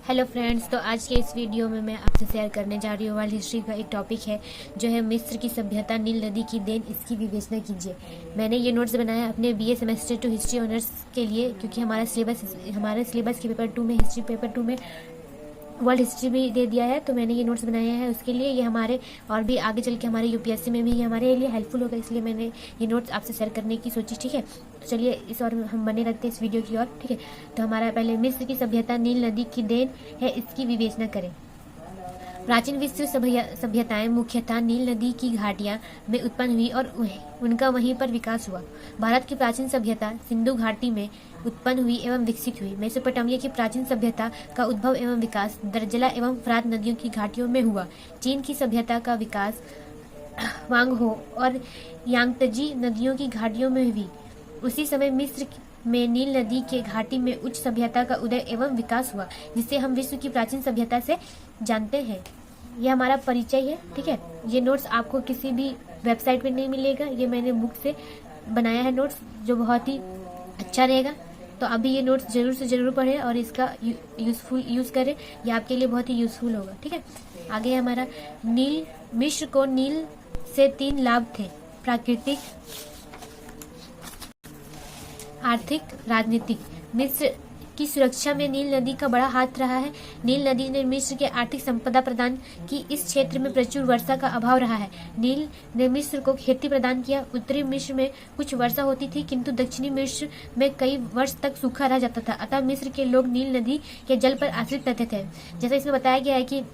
Hello friends, तो आज के इस वीडियो में मैं आपसे शेयर करने जा रही हूँ वर्ल्ड हिस्ट्री का एक टॉपिक है जो है मिस्र की सभ्यता, नील नदी की देन, इसकी विवेचना कीजिए। मैंने ये नोट्स बनाया अपने बीए सेमेस्टर 2 हिस्ट्री ऑनर्स के लिए, क्योंकि हमारे सिलेबस के पेपर 2 में, हिस्ट्री पेपर 2 में वर्ल्ड हिस्ट्री भी दे दिया है, तो मैंने ये नोट्स बनाए हैं उसके लिए। ये हमारे और भी आगे चल के हमारे यूपीएससी में भी ये हमारे लिए हेल्पफुल होगा, इसलिए मैंने ये नोट्स आपसे शेयर करने की सोची। ठीक है, तो चलिए इस और हम बने रहते हैं इस वीडियो की ओर। ठीक है, तो हमारा पहले मिस्र की सभ्यता नील नदी की देन है, इसकी विवेचना करें। प्राचीन विश्व सभ्यताएं मुख्यतः नील नदी की घाटियां में उत्पन्न हुई और उनका वहीं पर विकास हुआ। भारत की प्राचीन सभ्यता सिंधु घाटी में उत्पन्न हुई एवं विकसित हुई। मेसोपोटामिया की प्राचीन सभ्यता का उद्भव एवं विकास दर्जला एवं फ्रात नदियों की घाटियों में हुआ। चीन की सभ्यता का विकास वांगहो और यांगत्जी नदियों की घाटियों में हुई। उसी समय मिस्र में नील नदी के घाटी में उच्च सभ्यता का उदय एवं विकास हुआ, जिसे हम विश्व की प्राचीन सभ्यता से जानते हैं। यह हमारा परिचय है। ठीक है, ये नोट्स आपको किसी भी वेबसाइट पे नहीं मिलेगा, ये मैंने बुक से बनाया है नोट्स, जो बहुत ही अच्छा रहेगा। तो अभी ये नोट्स जरूर से जरूर पढ़ें और इसका यूज करें, ये आपके लिए बहुत ही यूजफुल होगा। ठीक है, आगे हमारा मिस्र को नील से 3 लाभ थे: प्राकृतिक, आर्थिक, राजनीतिक। मिस्र की सुरक्षा में नील नदी का बड़ा हाथ रहा है। नील नदी ने मिस्र के आर्थिक संपदा प्रदान की। इस क्षेत्र में प्रचुर वर्षा का अभाव रहा है। नील ने मिस्र को खेती प्रदान किया। उत्तरी मिस्र में कुछ वर्षा होती थी, किंतु दक्षिणी मिस्र में कई वर्ष तक सूखा रह जाता था। अतः मिस्र के लोग नील नदी के जल पर आश्रित रहते थे। जैसा इसमें बताया गया है कि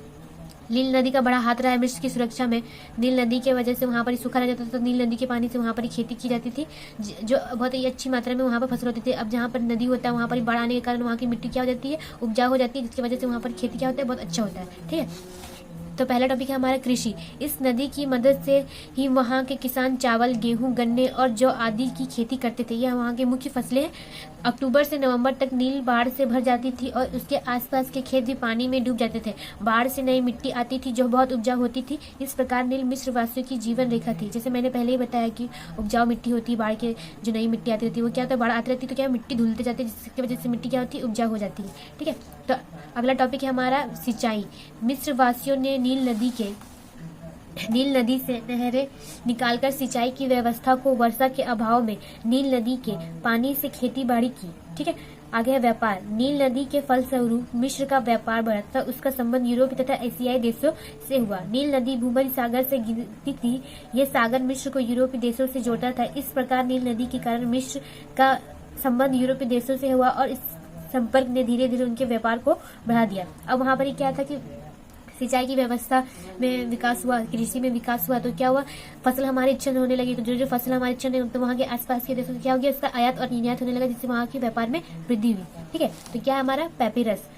नील नदी का बड़ा हाथ रहा है मिस्र की सुरक्षा में। नील नदी के वजह से वहाँ पर ही सूखा रह जाता था, तो नील नदी के पानी से वहाँ पर ही खेती की जाती थी, जो बहुत ही अच्छी मात्रा में वहाँ पर फसल होती थी। अब जहाँ पर नदी होता है वहाँ पर ही बाढ़ आने के कारण वहाँ की मिट्टी क्या हो जाती है, उपजाऊ हो जाती है, जिसकी वजह से वहाँ पर खेती क्या होता है, बहुत अच्छा होता है। ठीक है, तो पहला टॉपिक है हमारा कृषि। इस नदी की मदद से ही वहाँ के किसान चावल, गेहूं, गन्ने और जौ आदि की खेती करते थे। यह वहाँ के मुख्य फसलें हैं। अक्टूबर से नवंबर तक नील बाढ़ से भर जाती थी और उसके आसपास के खेत भी पानी में डूब जाते थे। बाढ़ से नई मिट्टी आती थी जो बहुत उपजाऊ होती थी। इस प्रकार नील मिस्र वासियों की जीवन रेखा थी। जैसे मैंने पहले ही बताया कि उपजाऊ मिट्टी होती है, बाढ़ के जो नई मिट्टी आती रहती है वो क्या होता है, बाढ़ आती रहती है तो क्या मिट्टी धुलते जाती है, जिसकी वजह से मिट्टी क्या होती है, उपजाऊ हो जाती है। ठीक है, तो अगला टॉपिक है हमारा सिंचाई। मिस्र वासियों ने नील नदी से नहरें निकालकर सिंचाई की व्यवस्था को वर्षा के अभाव में नील नदी के पानी से खेती बाड़ी की। ठीक है, आगे है व्यापार। नील नदी के फलस्वरूप मिस्र का व्यापार बढ़ा तथा उसका संबंध यूरोपीय तथा एशियाई देशों से हुआ। नील नदी भूमध्य सागर से गिरती थी। यह सागर मिस्र को यूरोपीय देशों से जोड़ता था। इस प्रकार नील नदी के कारण मिस्र का संबंध यूरोपीय देशों से हुआ और इस संपर्क ने धीरे धीरे उनके व्यापार को बढ़ा दिया। अब वहाँ पर क्या था कि सिंचाई की व्यवस्था में विकास हुआ, कृषि में विकास हुआ, तो क्या हुआ, फसल हमारी इच्छा होने लगी। तो जो फसल हमारी इच्छा नहीं, तो वहाँ के आसपास के देशों से क्या हो गया, इसका आयात और निर्यात होने लगा, जिससे वहाँ के व्यापार में वृद्धि हुई। ठीक है, तो क्या है हमारा पैपिरस।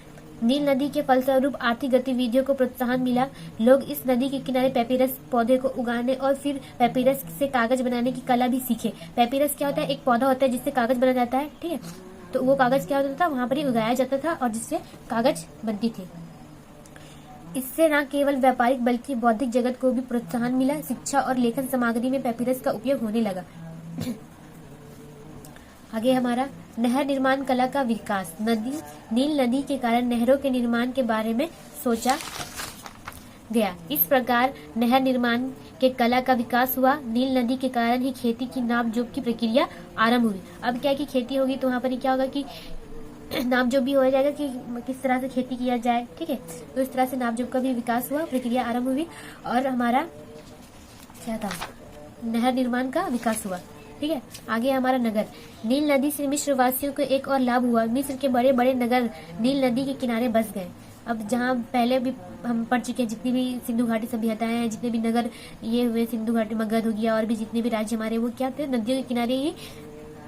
नील नदी के फलस्वरूप आर्थिक गतिविधियों को प्रोत्साहन मिला। लोग इस नदी के किनारे पैपिरस पौधे को उगाने और फिर पैपिरस से कागज बनाने की कला भी सीखे। पैपिरस क्या होता है, एक पौधा होता है जिससे कागज बना जाता है। ठीक है, तो वो कागज क्या होता था, वहां पर ही उगाया जाता था और जिससे कागज बनती थी। इससे न केवल व्यापारिक बल्कि बौद्धिक जगत को भी प्रोत्साहन मिला। शिक्षा और लेखन सामग्री में पैपिरस का उपयोग होने लगा। आगे हमारा नहर निर्माण कला का विकास। नील नदी के कारण नहरों के निर्माण के बारे में सोचा गया। इस प्रकार नहर निर्माण के कला का विकास हुआ। नील नदी के कारण ही खेती की नापजोख की प्रक्रिया आरंभ हुई। अब क्या की खेती होगी तो वहाँ पर क्या होगा कि नापजोख भी हो जाएगा कि किस तरह से खेती किया जाए। ठीक है, तो इस तरह से नापजोख का भी विकास हुआ, प्रक्रिया आरंभ हुई और हमारा क्या था, नहर निर्माण का विकास हुआ। ठीक है, आगे हमारा नगर। नील नदी से मिस्र वासियों को एक और लाभ हुआ। मिस्र के बड़े बड़े नगर नील नदी के किनारे बस गए। अब जहाँ पहले भी हम पढ़ चुके हैं, जितनी भी सिंधु घाटी सभ्यताएं हैं, जितने भी नगर ये हुए, सिंधु घाटी, मगध हो गया, और भी जितने भी राज्य हमारे, वो क्या थे, नदियों के किनारे ही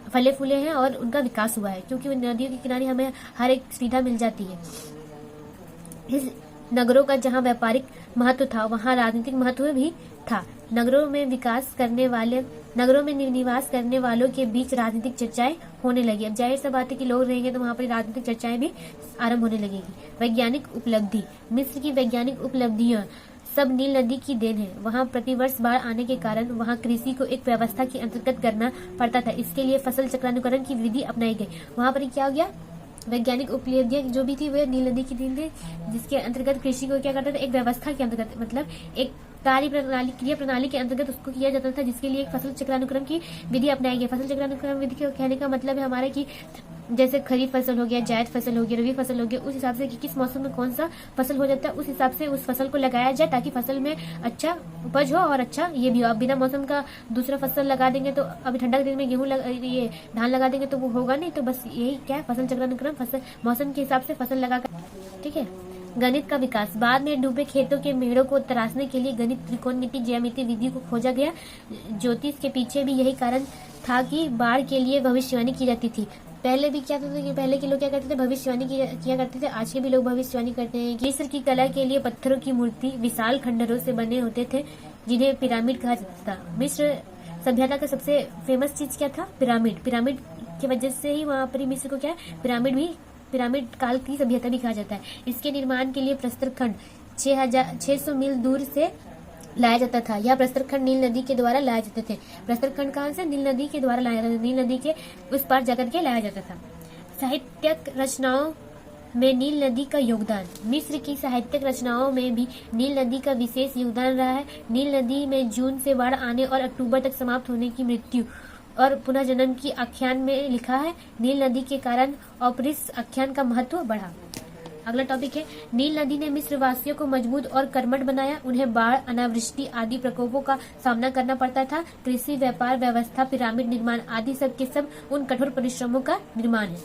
फले फूले हैं और उनका विकास हुआ है, क्योंकि नदियों के किनारे हमें हर एक सुविधा मिल जाती है। इस नगरों का जहाँ व्यापारिक महत्व था वहाँ राजनीतिक महत्व भी था। नगरों में निवास करने वालों के बीच राजनीतिक चर्चाएं होने लगी। अब जाहिर सा बात है कि लोग रहेंगे तो वहाँ पर राजनीतिक चर्चाएं भी आरंभ होने लगेगी। वैज्ञानिक उपलब्धि। मिस्र की वैज्ञानिक उपलब्धियां सब नील नदी की देन है। वहाँ प्रतिवर्ष बाढ़ आने के कारण वहाँ कृषि को एक व्यवस्था के अंतर्गत करना पड़ता था। इसके लिए फसल चक्रानुकरण की विधि अपनाई गई। वहाँ पर क्या हो गया, वैज्ञानिक उपलब्धियां जो भी थी वह नील नदी की थी, जिसके अंतर्गत कृषि को क्या करता था, एक व्यवस्था के अंतर्गत, मतलब एक कार्य प्रणाली, क्रिया प्रणाली के अंतर्गत उसको किया जाता था, जिसके लिए एक फसल चक्रानुक्रम की विधि अपनाई गई। फसल चक्रानुक्रम विधि के कहने का मतलब है हमारे कि जैसे खरीफ फसल हो गया, जायद फसल हो गया, रबी फसल हो गया, उस हिसाब से कि किस मौसम में कौन सा फसल हो जाता है, उस हिसाब से उस फसल को लगाया जाए ताकि फसल में अच्छा उपज हो और अच्छा ये भी हो। अब बिना मौसम का दूसरा फसल लगा देंगे तो अभी ठंडा के दिन में ये धान लगा देंगे तो वो होगा नहीं। तो बस यही क्या है, फसल चक्रानुक्रम, फसल मौसम के हिसाब से फसल लगाकर, ठीक है। गणित का विकास, बाद में डूबे खेतों के मेढ़ों को तराशने के लिए गणित, त्रिकोणमिति, ज्यामिति विधि को खोजा गया। ज्योतिष के पीछे भी यही कारण था कि बाढ़ के लिए भविष्यवाणी की जाती थी। पहले भी क्या था कि पहले के लोग क्या करते थे, भविष्यवाणी किया करते थे। आज के भी लोग भविष्यवाणी करते हैं। मिस्र की कला के लिए पत्थरों की मूर्ति विशाल खंडरों से बने होते थे, जिन्हें पिरामिड कहा जाता था। मिस्र सभ्यता का सबसे फेमस चीज क्या था, पिरामिड। पिरामिड की वजह से ही वहाँ पर मिस्र को क्या है, पिरामिड काल की सभ्यता भी कहा जाता है। इसके निर्माण के लिए प्रस्तर खंड 600 मील दूर से लाया जाता था। यह प्रस्तर खंड नील नदी के द्वारा लाए जाते थे। प्रस्तर खंड कहाँ से, नील नदी के द्वारा लाया जाता था, नील नदी के उस पार जाकर के लाया जाता था। साहित्यिक रचनाओं में नील नदी का योगदान, मिस्र की साहित्यिक रचनाओं में भी नील नदी का विशेष योगदान रहा है। नील नदी में जून से बाढ़ आने और अक्टूबर तक समाप्त होने की मृत्यु और पुनः जन्म की आख्यान में लिखा है। नील नदी के कारण औपनिष आख्यान का महत्व बढ़ा। अगला टॉपिक है, नील नदी ने मिस्र वासियों को मजबूत और कर्मठ बनाया। उन्हें बाढ़, अनावृष्टि आदि प्रकोपों का सामना करना पड़ता था। कृषि, व्यापार व्यवस्था, पिरामिड निर्माण आदि सब के सब उन कठोर परिश्रमों का निर्माण है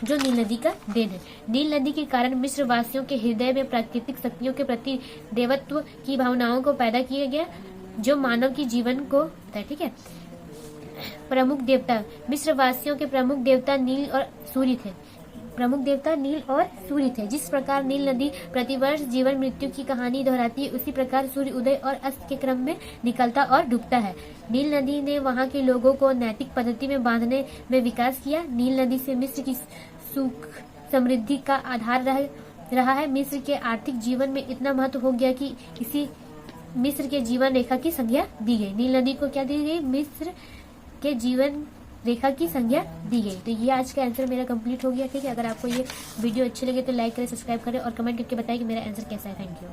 जो नील नदी का देन है। नील नदी के कारण मिस्र वासियों के हृदय में प्राकृतिक शक्तियों के प्रति देवत्व की भावनाओं को पैदा किया गया, जो मानव की जीवन को, ठीक है। प्रमुख देवता, मिस्र वासियों के प्रमुख देवता नील और सूर्य थे। प्रमुख देवता नील और सूर्य थे। जिस प्रकार नील नदी प्रतिवर्ष जीवन मृत्यु की कहानी दोहराती है, उसी प्रकार सूर्य उदय और अस्त के क्रम में निकलता और डूबता है। नील नदी ने वहां के लोगों को नैतिक पद्धति में बांधने में विकास किया। नील नदी से मिस्र की सुख समृद्धि का आधार रहा है। मिस्र के आर्थिक जीवन में इतना महत्व हो गया कि इसी मिस्र के जीवन रेखा की संज्ञा दी गई। नील नदी को क्या दी गई, मिस्र के जीवन रेखा की संज्ञा दी गई। तो ये आज का आंसर मेरा कंप्लीट हो गया, ठीक है। अगर आपको ये वीडियो अच्छी लगे तो लाइक करें, सब्सक्राइब करें और कमेंट करके बताएं कि मेरा आंसर कैसा है। Thank you.